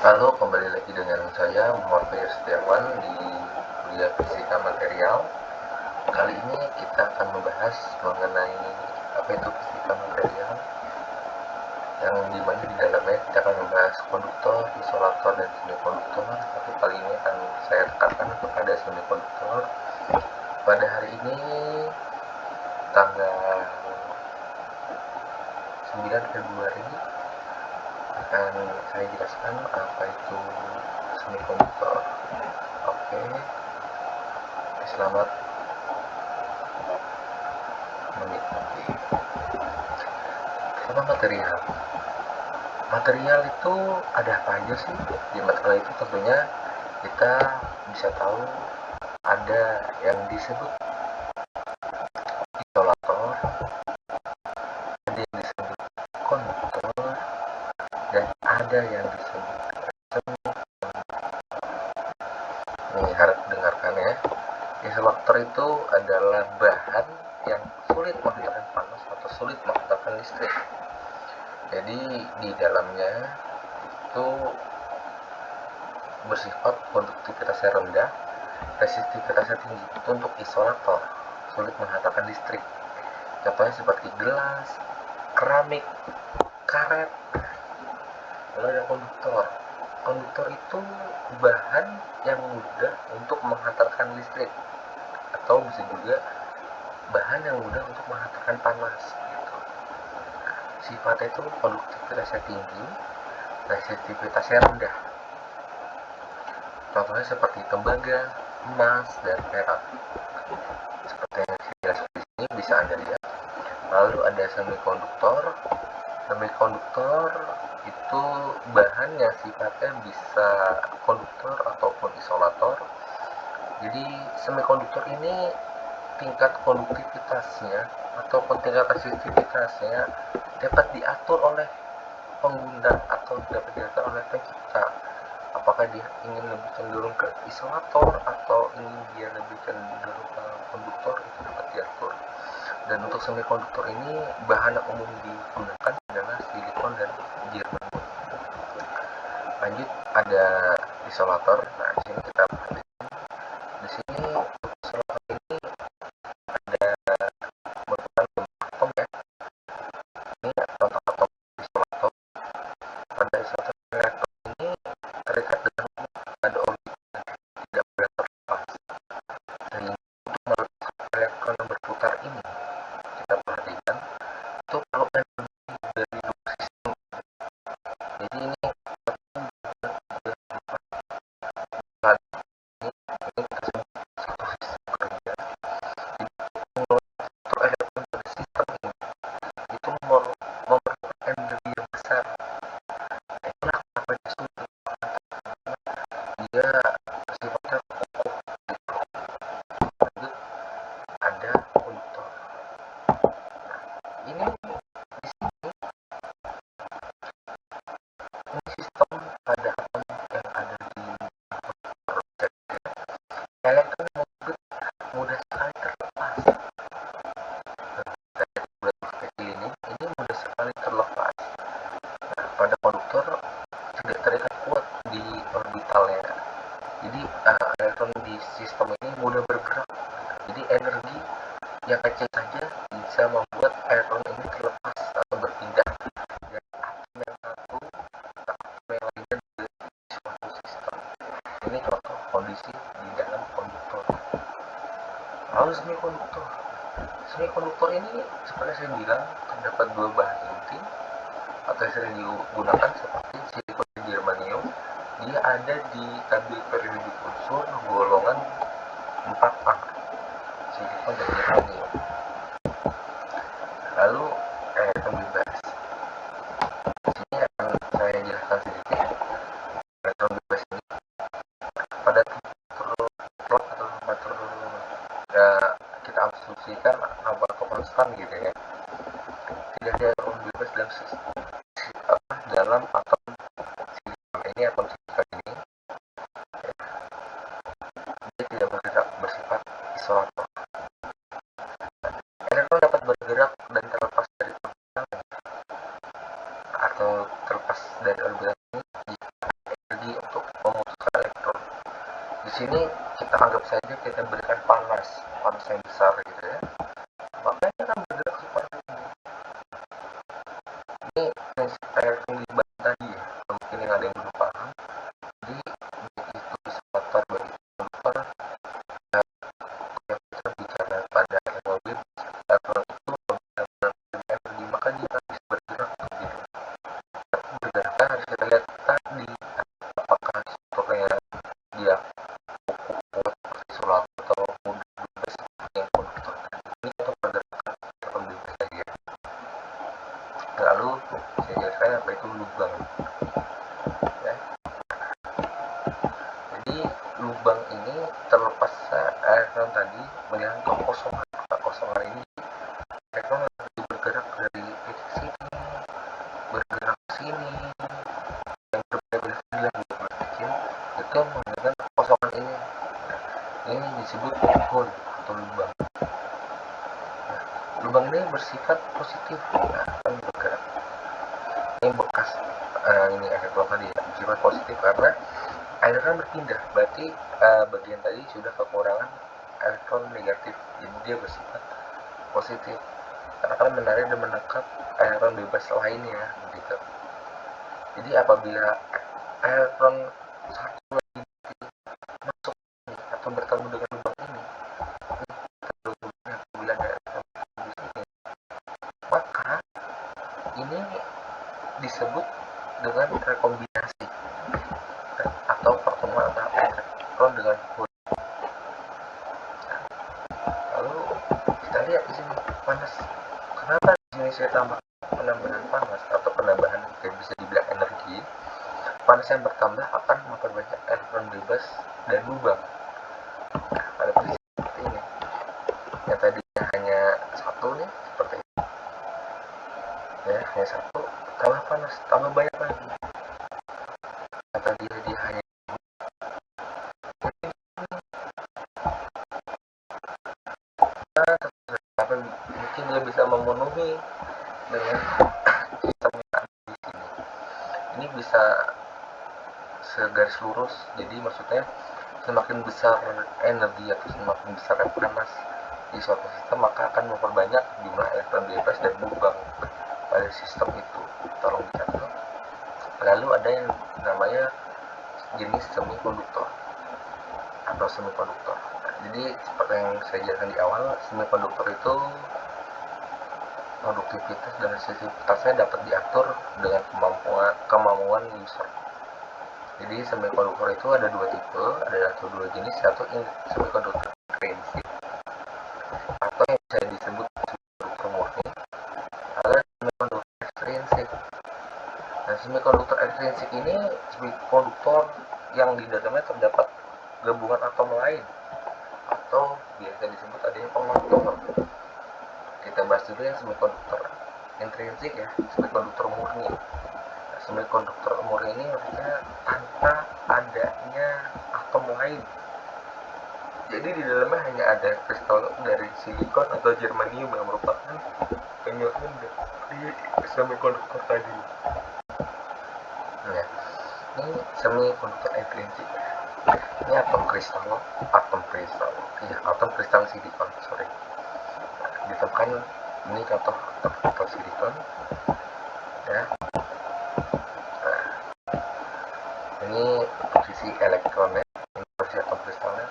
Halo, kembali lagi dengan saya Muhammad Setiawan di kuliah Fisika Material. Kali ini kita akan membahas mengenai apa itu fisika material, yang dimana di dalamnya kita akan membahas konduktor, isolator, dan semikonduktor. Tapi kali ini akan saya tekankan kepada semikonduktor. Pada hari ini tanggal 9 Februari akan saya jelaskan apa itu semikonduktor. Oke, selamat menikmati. Apa material? Material itu ada apa aja sih? Di material itu tentunya kita bisa tahu ada yang disebut isolator, ada yang disebut konduktor, dan ada yang disebut ini harap dengarkan ya. Isolator itu adalah bahan yang sulit menghantarkan panas atau sulit menghantarkan listrik. Jadi di dalamnya itu bersifat konduktivitasnya rendah, resistivitasnya tinggi. Itu untuk isolator, sulit menghantarkan listrik. Contohnya seperti gelas, keramik, karet. Lalu ada konduktor. Konduktor itu bahan yang mudah untuk menghantarkan listrik, atau bisa juga bahan yang mudah untuk menghantarkan panas. Gitu. Sifatnya itu konduktivitasnya tinggi, resistivitasnya rendah. Contohnya seperti tembaga, emas, dan perak. Seperti yang saya jelaskan di sini bisa Anda lihat. Lalu ada semikonduktor. Semikonduktor itu bahan yang sifatnya bisa konduktor ataupun isolator. Jadi semikonduktor ini tingkat konduktivitasnya ataupun tingkat resistivitasnya dapat diatur oleh pengguna atau dapat diatur oleh pencipta. Apakah dia ingin lebih cenderung ke isolator atau ingin dia lebih cenderung ke konduktor, itu dapat diatur. Dan untuk semikonduktor ini bahan yang umum digunakan adalah silikon dan germanium. Lanjut ada isolator. Nah, di sini kita perhatikan. Di sini isolator ini ada merupakan atom ya. Ini contoh atom isolator. Pada isolator reaktor ini terikat dengan ada orbital tidak boleh terlepas. Sehingga untuk melepaskan elektron yang berputar ini, kita perhatikan itu kalau energi dari dua sistem. Jadi ini itu memerlukan energi yang besar. Itulah kenapa disuruh dia sifatnya kokoh. Lanjut ada konduktor. Ini sistem pada atom yang ada di proses elektron mudah sekali terlepas. Dari bulan kecil ini mudah sekali terlepas. Nah, pada konduktor tidak terikat kuat di orbitalnya. Jadi elektron di sistem ini mudah bergerak. Jadi energi yang kecil saja bisa membuat elektron ini terlepas atau berpindah dari atom yang satu ke atom yang lainnya di suatu sistem. Ini contoh kondisi di dalam konduktor. Lalu semikonduktor. Semikonduktor ini seperti saya bilang terdapat dua bahan inti atau yang sering digunakan seperti silikon dan germanium. Dia ada di tabel periodik unsur golongan 4A, silikon dan germanium. Lalu elektron bebas. Di sini akan saya jelaskan sedikit. Elektron bebas ini pada temperatur atau temperatur kita asumsikan atau konstan gitu ya. Tidak ada elektron bebas dalam atom silikon ini. Atom silikon ini dia tidak bergerak, bersifat isolator. Elektron dapat bergerak dan terlepas dari orbital atau terlepas dari orbital ini jika energi sini kita anggap saja kita berikan panas yang besar gitu ya, makanya kan bergerak seperti ini. Ini prinsip airflow liban tadi ya, mungkin yang ada yang belum paham. Jadi baik itu isolator, baik itu konduktor, ya, yang kita bicara pada level bebas, level itu benar-benar energi, maka dia akan bisa bergerak gitu. Tapi bergeraknya harus kita lihat tadi, apakah strukturnya dia kuat seperti isolator atau mudah bebas seperti yang konduktor tadi. Ini untuk pergerakan level bebas tadi ya. Lalu saya jelaskan apa itu lubang ya. Jadi lubang ini terlepas elektron tadi melihat kekosongan ini, elektron lagi bergerak dari titik sini, bergerak ke sini, yang berbeda-beda bilang kecil itu menggunakan kekosongan ini. Nah, ini disebut hole atau lubang. Nah, lubang ini bersifat positif, nah, akan bergerak. Ini bekas ini elektron tadi ya, bersifat positif karena elektron berpindah, berarti bagian tadi sudah kekurangan elektron negatif, jadi dia bersifat positif karena akan menarik dan menangkap elektron bebas lainnya begitu. Jadi apabila elektron satu lagi masuk atau bertemu dengan lubang ini apabila ada elektron di sini, maka ini disebut dengan rekombinasi atau pertemuan antara elektron dengan hole. Lalu kita lihat di sini panas. Kenapa di sini saya tambah penambahan panas atau penambahan yang bisa dibilang energi? Panas yang bertambah akan memperbanyak elektron bebas dan lubang. Nah, pada posisi seperti ini, yang tadinya hanya satu nih seperti ini, ya hanya satu, tambah panas, tambah banyak lagi. Yang tadinya dia hanya mungkin dia bisa memenuhi dengan sistem yang ada di sini. Ini bisa segaris lurus, jadi maksudnya semakin besar energi atau semakin besar panas di suatu sistem, maka akan memperbanyak jumlah elektron bebas dan lubang pada sistem itu. Tolong dicatat. Lalu ada yang namanya jenis semikonduktor atau semikonduktor. Jadi seperti yang saya jelaskan di awal, semikonduktor itu produktivitas dan sensitivitasnya dapat diatur dengan kemampuan user. Jadi semikonduktor itu ada dua tipe, ada dua jenis, satu semikonduktor intrinsik atau yang bisa disebut semikonduktor murni, atau semikonduktor ekstrinsik. Nah, semikonduktor ekstrinsik ini semikonduktor yang di dalamnya terdapat gabungan atom lain atau biasa disebut adanya pengontor. Kita bahas dulu yang semikonduktor intrinsik ya, semikonduktor murni. Nah, semikonduktor murni ini maksudnya tanpa adanya atom lain. Jadi di dalamnya hanya ada kristal dari silikon atau germanium yang merupakan penyusun dari semikonduktor tadi. Nah, ini semikonduktor intrinsik. Ini atom kristal silikon, ditemukan. Ini contoh atom silikon ya. Nah, ini posisi elektronnya, ini posisi atom kristalnya.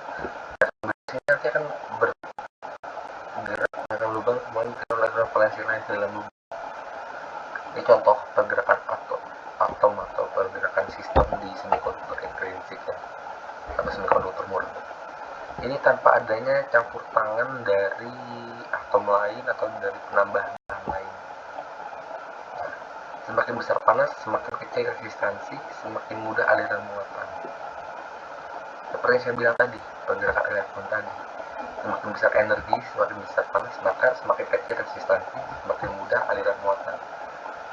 Ini nanti akan bergerak dengan lubang kemudian elektron valensi lain ke dalam lubang. Ini contoh pergerakan atom atau pergerakan sistem di semikonduktor intrinsik ya, atau semikonduktor murni. Ini tanpa adanya campur tangan dari atom lain atau dari penambahan bahan lain. Nah, semakin besar panas, semakin kecil resistansi, semakin mudah aliran muatan. Seperti yang saya bilang tadi, pergerakan elektron tadi. Semakin besar energi, semakin besar panas, maka semakin kecil resistansi, semakin mudah aliran muatan.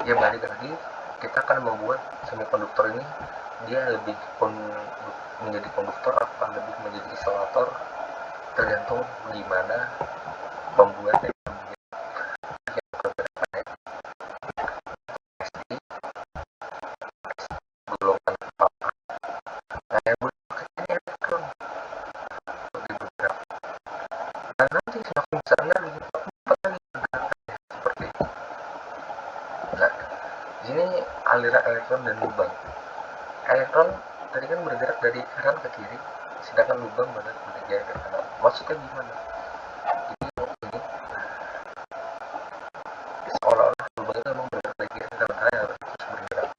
Ya balik lagi, kita akan membuat semikonduktor ini dia lebih menjadi konduktor atau lebih menjadi isolator, tergantung gimana pembuatnya. Golongan apa? Nah, yang berkecil elektron Di sini aliran elektron dan lubang. Elektron tadi kan bergerak dari kanan ke kiri, sedangkan lubang bergerak dari kiri ke kanan. Maksudnya gimana? Ini seolah-olah lubang itu memang bergerak dari kiri ke kanan, karena harus terus bergerak.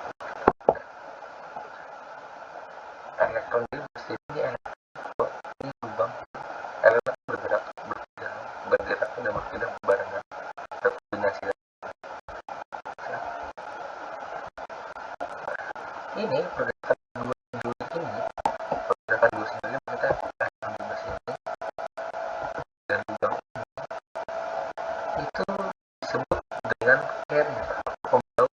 Elektron ini ini elektron, ini lubang. Elektron bergerak dan berpindah barengan, berkombinasi. Ini pergerakan dua sendiri kita akan bebas ini dan lubang itu disebut dengan carrier, pembawa.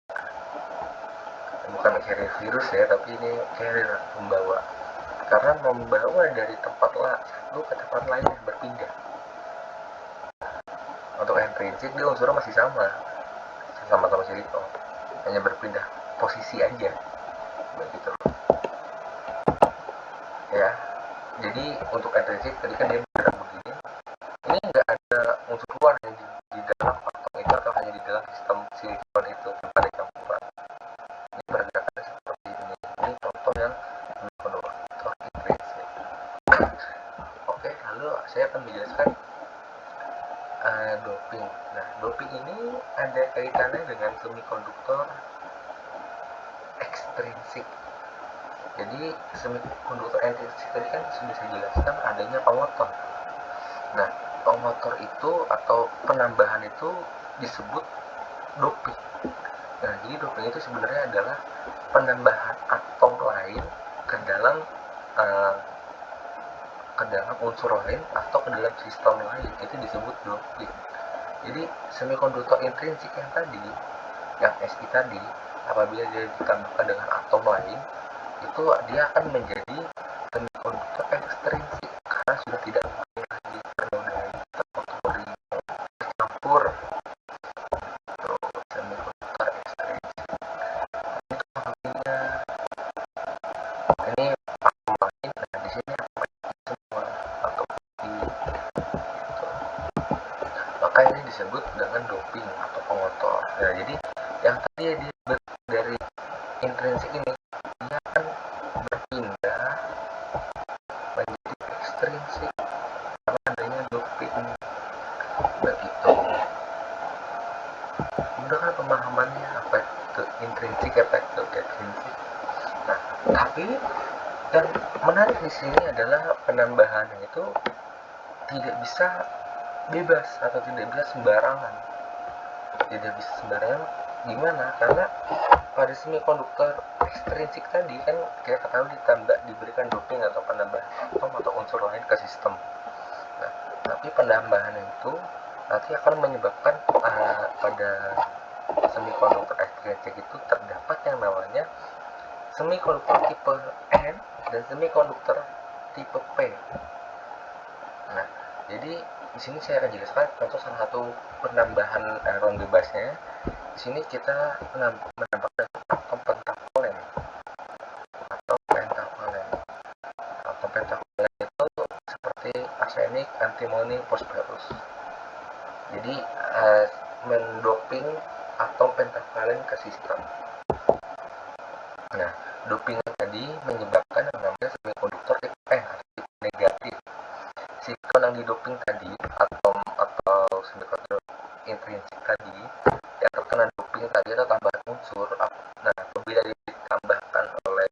Bukan carrier virus ya, tapi ini carrier, pembawa, karena membawa dari tempat satu ke tempat lain yang berpindah. Untuk intrinsik dia unsurnya masih sama-sama silikon, hanya berpindah posisi aja begitu ya. Jadi untuk intrinsik tadi kan dia bergerak begini, ini nggak ada unsur luar yang di dalam atom itu atau hanya di dalam sistem silikon itu tanpa ada campuran. Ini pergerakannya seperti ini contoh yang konstruktor intrinsik. Oke, lalu saya akan menjelaskan doping. Nah, doping ini ada kaitannya dengan semikonduktor ekstrinsik. Jadi semikonduktor ekstrinsik tadi kan sudah saya jelaskan adanya pengotor. Nah, pengotor itu atau penambahan itu disebut doping. Nah, jadi doping itu sebenarnya adalah penambahan atom lain ke dalam unsur lain atau ke dalam sistem lain, itu disebut doping. Jadi semikonduktor intrinsik yang tadi, yang Si tadi, apabila dia ditambahkan dengan atom lain, itu dia akan menjadi semikonduktor ekstrinsik karena sudah tidak lagi ternodai, terkotori, tercampur. Terus semikonduktor ekstrinsik itu artinya ini atom lain. Nah, di sini semua atom gitu. Maka ini disebut dengan doping atau pengotor. Nah, jadi yang tadi dia dari intrinsik ini dia akan berpindah menjadi ekstrinsik karena adanya doping begitu. Mudah kan pemahamannya apa itu intrinsik, apa itu ekstrinsik. Nah, tapi yang menarik di sini adalah penambahan itu tidak bisa bebas atau tidak bisa sembarangan. Tidak bisa sembarangan gimana? Karena pada semikonduktor ekstrinsik tadi kan kita ketahui diberikan doping atau penambahan atom atau unsur lain ke sistem. Nah, tapi penambahan itu nanti akan menyebabkan pada semikonduktor ekstrinsik itu terdapat yang namanya semikonduktor tipe N dan semikonduktor tipe P. Nah, jadi di sini saya akan jelaskan contoh salah satu penambahan elektron bebasnya. Di sini kita menambahkan atom pentavalen. Atom pentavalen itu seperti arsenik, antimoni, fosforus. Jadi mendoping atom pentavalen ke sistem. Nah, doping tadi menyebabkan yang namanya semikonduktor tipe N atau tipe negatif. Silikon yang didoping tadi atau semikonduktor intrinsik tadi yang terkena doping tadi atau tambahan unsur, nah apabila ditambahkan oleh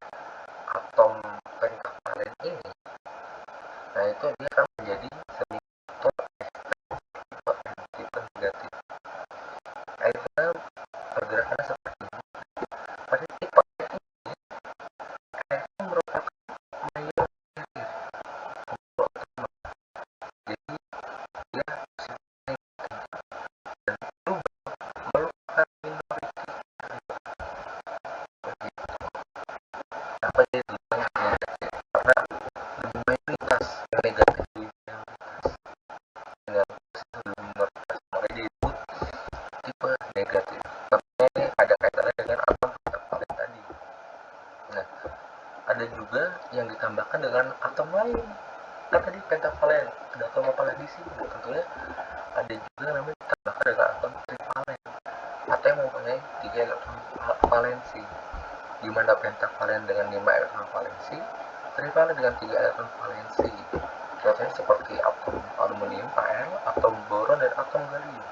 atom pentavalen ini, nah itu dia akan menjadi semikonduktor tipe negatif. Nah, itu pergerakannya seperti ini. Pada tipe ini merupakan mayor carrier, jadi dia dan merupakan minority. Apa dia bilang negatif? Karena lebih mayoritas yang negatif lebih mayoritas, lebih minoritas, makanya disebut tipe negatif. Tentunya ini ada kaitannya dengan atom pentavalen tadi. Nah, ada juga yang ditambahkan dengan atom lain. Kan tadi pentavalen, ada atom apa lagi sih? Tentunya ada juga yang namanya ditambahkan dengan atom trivalen atau mempunyai 3 elektron valensi, di mana pentavalen dengan 5 elektron valensi trivalen dengan 3 elektron valensi. Contohnya seperti atom aluminium Al, atom boron, dan atom gallium.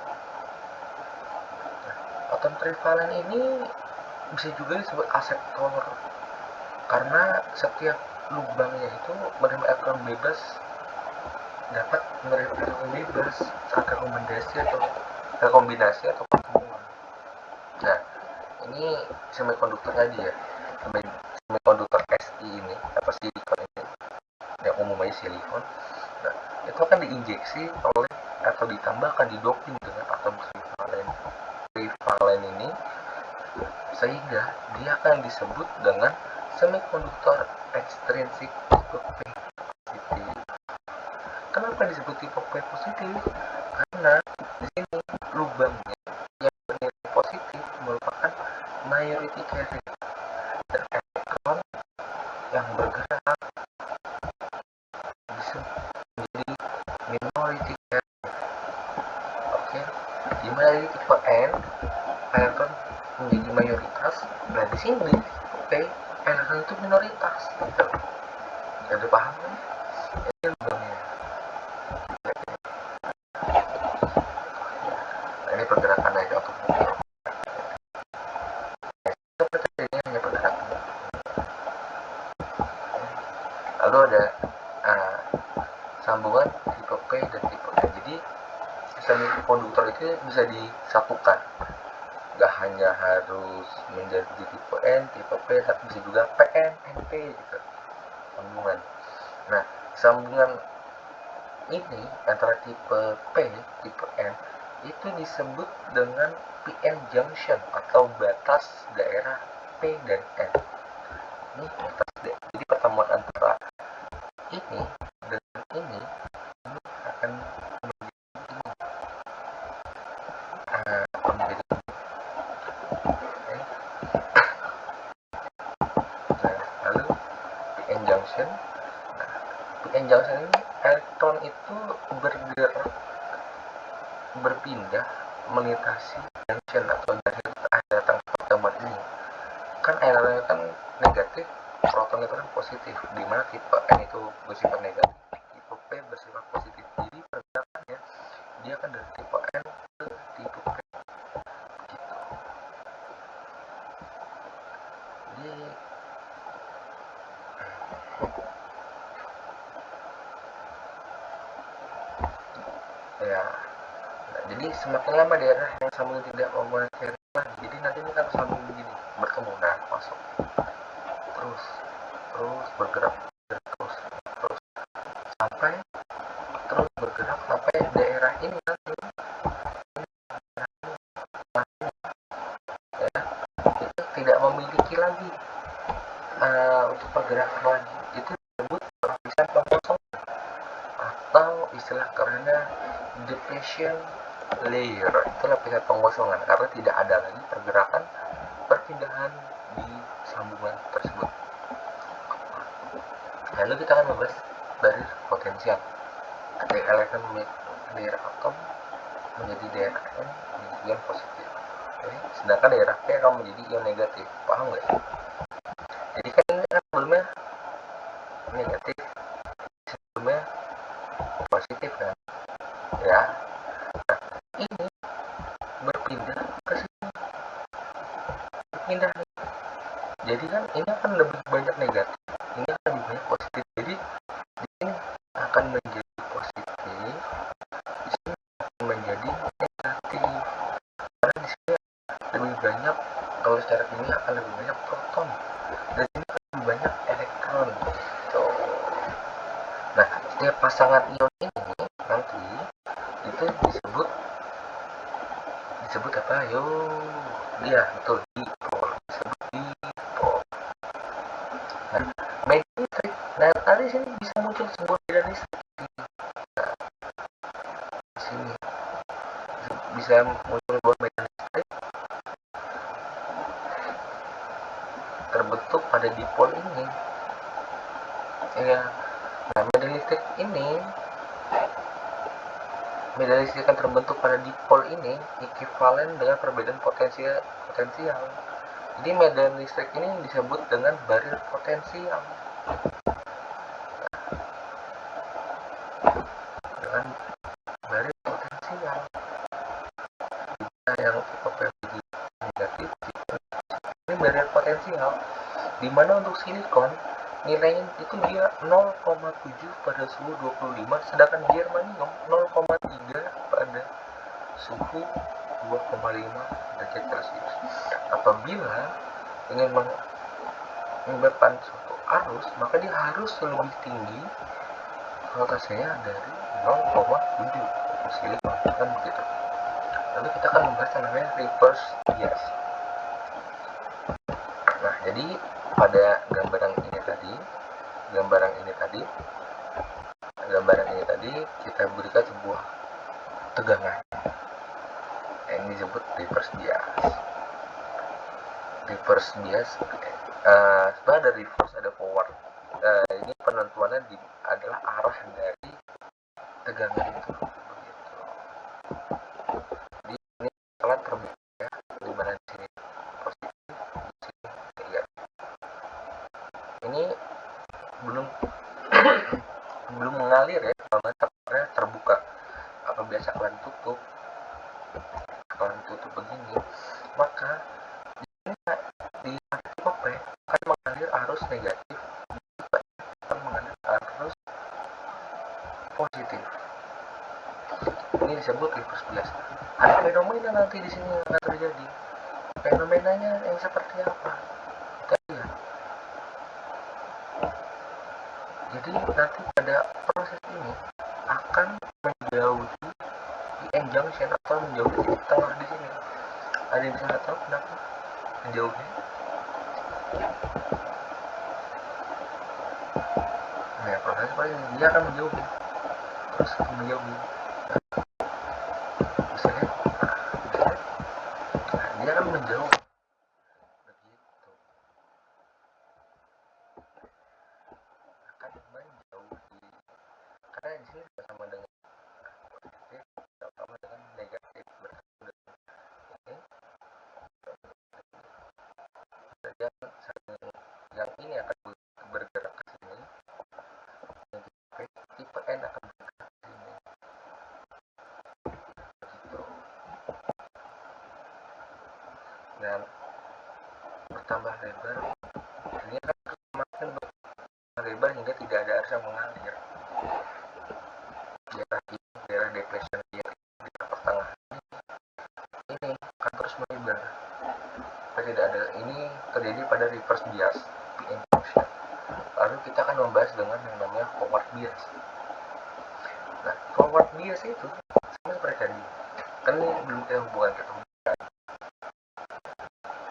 Nah, atom trivalen ini bisa juga disebut aseptor karena setiap lubangnya itu menerima elektron bebas, dapat menerima elektron bebas saat rekombinasi atau pertemuan. Nah, ini semikonduktor tadi ya, semikonduktor Si ini atau silikon ini yang umumnya silikon. Nah, itu akan diinjeksi oleh atau ditambahkan didoping dengan atom trivalen ini, sehingga dia akan disebut dengan semikonduktor ekstrinsik tipe P positif. Kenapa disebut tipe P positif? Karena di sini lubangnya yang bernilai positif merupakan majority carrier, dan elektron yang bergerak disebut menjadi minority carrier. Oke, di mana di tipe N elektron menjadi mayoritas, nah di sini P elektron itu minoritas. Gitu. Jadi paham kan? Ini lubangnya. Nah, ini pergerakannya untuk bumi. Ini hanya pergerakan. Lalu ada sambungan tipe P dan tipe N. Jadi semikonduktor itu bisa disatukan, nggak hanya harus menjadi tipe N, tipe P, tapi bisa juga PN, NP gitu, sambungan. Nah, sambungan ini antara tipe P, tipe N itu disebut dengan PN junction atau batas daerah P dan N. Ini batas daerah. Jadi pertemuan antara ini dan ini akan menjadi lalu PN junction. Nah, PN junction ini elektron itu berpindah melintasi junction atau dari datang pertemuan ini. Kan elektronnya kan negatif, proton itu kan positif, di mana tipe N itu bersifat negatif, tipe P bersifat positif. Jadi pergerakannya dia akan dari tipe N ke tipe P gitu. Jadi ya, nah, jadi semakin lama daerah yang sambung tidak memulai lagi, jadi nanti ini kan sambung begini bertemu, nah masuk terus bergerak terus sampai bergerak sampai daerah ini nanti ya, itu tidak memiliki lagi untuk pergerakan lagi. Itu disebut lapisan pengosongan atau istilah kerennya depletion layer. Itu lapisan pengosongan karena tidak ada lagi pergerakan perpindahan di sambungan tersebut. Lalu kita akan membahas dari potensial. Dari elektron daerah atom menjadi daerah N menjadi ion positif. Oke? Sedangkan daerah P akan menjadi ion negatif. Paham nggak? Jadi kan ini kan sebelumnya negatif, sebelumnya positif kan? Ya. Nah, ini berpindah ke sini. Berpindah. Jadi kan ini akan lebih banyak negatif, ini akan lebih banyak positif. Jadi di sini akan menjadi positif, di sini akan menjadi negatif. Karena di sini lebih banyak, kalau secara kimia akan lebih banyak proton, dan ini lebih banyak elektron. Gitu. Nah, setiap pasangan ion ini nanti itu disebut apa? Yo, dia betul dipol. Disebut dipol. Nah, medan listrik. Nah, nanti sini bisa muncul sebuah medan listrik. Nah, di sini bisa muncul sebuah medan listrik terbentuk pada dipol ini. Ya, nah medan listrik ini Medan listrik yang terbentuk pada dipol ini ekuivalen dengan perbedaan potensial. Jadi medan listrik ini disebut dengan barir potensial. Dengan barir potensial. Yang tipe PVD negatif, ini barir potensial. Dimana untuk silikon nilainya itu dia 0,7 pada suhu 25, sedangkan germanium 0,3 pada suhu 2,5 derajat Celcius. Apabila ingin menyebabkan suatu arus, maka dia harus lebih tinggi voltasenya dari 0,7 silikon, kan begitu. Lalu kita akan membahas yang namanya reverse bias. Nah, jadi pada gambaran ini tadi kita berikan sebuah tegangan. Ini disebut reverse bias. Reverse bias, setelah ada reverse ada forward. Ini penentuannya adalah arah dari tegangan itu. Begitu. Jadi ini telah terbuka ya, di mana di sini positif, di sini negatif. Ini belum mengalir ya, karena terbuka. Apa biasa kalian tutup begini, maka di tipe P akan mengalir arus negatif, akan mengalir arus positif. Ini disebut reverse bias. Ada fenomena nanti di sini yang akan terjadi. Fenomenanya yang seperti apa? Kita lihat. Jadi nanti pada proses ini akan menjauhi di end junction atau menjauhi titik tengah di sini. Ada yang bisa tahu kenapa menjauhi? Nah, proses seperti ini dia akan menjauhi, terus menjauhi. Bisa lihat? Nah, dia akan menjauh. Begitu. Akan menjauhi. Karena di sini sama dengan positif, sama dengan negatif. Yang ini akan bergerak ke sini, tipe N akan bergerak ke sini. Begitu. Dan bertambah lebar, ini akan semakin bertambah lebar hingga tidak ada arus yang mengalir. Daerah depletion di pertengahan ini akan terus melebar. Tidak ada, ini terjadi pada reverse bias, PN function. Lalu kita akan membahas dengan yang namanya forward bias. Nah, forward bias itu sama seperti tadi. Kan ini belum kita hubungan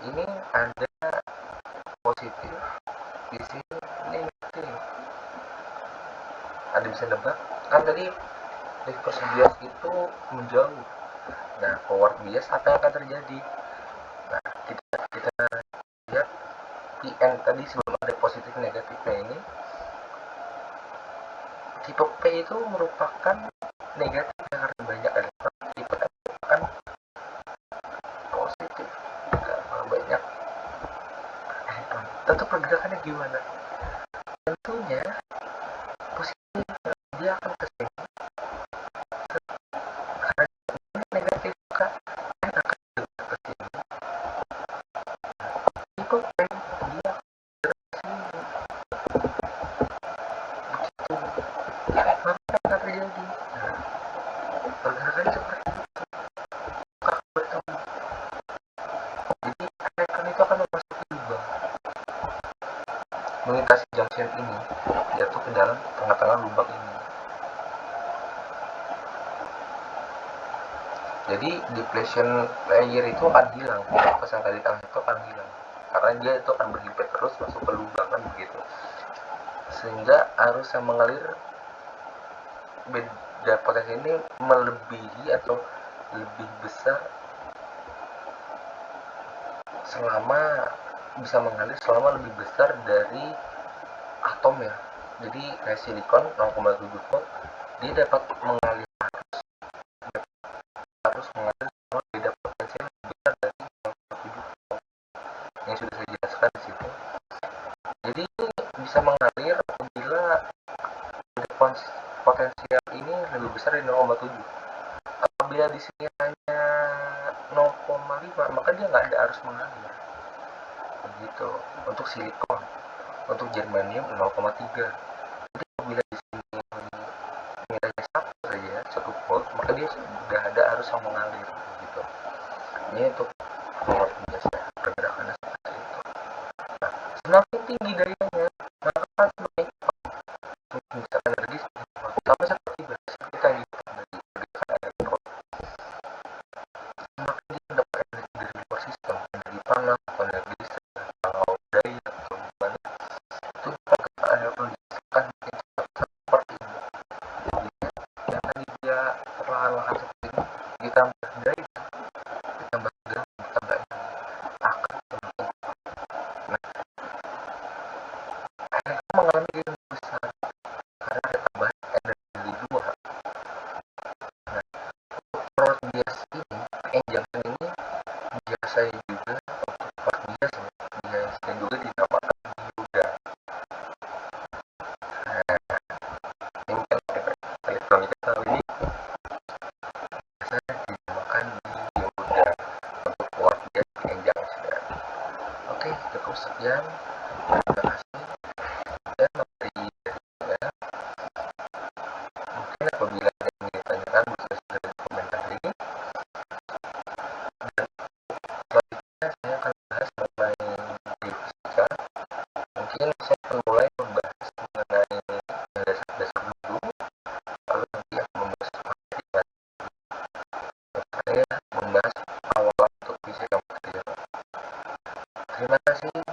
ini ada positif, di sini negatif. Ada bisa nebak? Kan tadi reverse bias itu menjauh. Nah, forward bias apa yang akan terjadi? Nah, kita lihat PN tadi sebelum ada positif negatifnya ini, tipe P itu merupakan negatif yang harus banyak, ada tipe N merupakan positif karena banyak. Tentu pergerakannya gimana? Tentunya positif dia akan ke sini, karena negatif maka N akan ke sini. Tipe P dia terjadi. Nah, pergerakan seperti itu bertemu. Jadi elektron itu akan memasuki lubang, melintasi junction ini, yaitu ke dalam tengah-tengah lubang ini. Jadi depletion layer itu akan hilang, pas yang tadi tengah itu akan hilang, karena dia itu akan berlipat terus masuk ke lubang, kan begitu. Sehingga arus yang mengalir beda potensi ini melebihi atau lebih besar selama bisa mengalir selama lebih besar dari atom ya. Jadi kayak silikon 0,7 volt dia dapat mengalir arus yang sudah saya jelaskan di situ. Jadi bisa mengalir apabila potensial ini lebih besar dari 0,7. Apabila di sini hanya 0,5 maka dia nggak ada arus mengalir. Begitu. Untuk silikon, untuk germanium 0,3. Jadi apabila di sini nilainya satu saja, 1 volt, maka dia sudah ada arus yang mengalir. Gitu. Ini untuk luar biasa pergerakannya seperti itu. Nah, semakin tinggi dayanya, maka semakin cepat energi sama seperti biasa kita di pergerakan elektron. Semakin dia mendapat energi dari luar sistem, energi panas atau energi listrik atau daya atau gimana, itu pergerakan elektron akan makin cepat seperti ini. Jadi, yang tadi dia perlahan-lahan seperti ini, ditambah daya, ditambah gas, ditambah energi, akan semakin cepat. Nah, elektron mengalami gaya besar karena ada tambahan energi dari dua. Nah, proses bias ini, enjangan ini biasa juga untuk proses bias dan juga dinamakan dioda. Nah, ini kan elektronika tahu ini biasa dinamakan dioda untuk proses bias enjang sudah. Oke, cukup sekian. Terima kasih. Dan materi dari saya. Mungkin apabila ada yang ditanyakan bisa segera komentari. Dan selanjutnya saya akan bahas mengenai geofisika. Mungkin saya akan mulai membahas mengenai dasar-dasar dulu, lalu nanti akan membahas matematika. Saya membahas awal untuk fisika material. Terima kasih.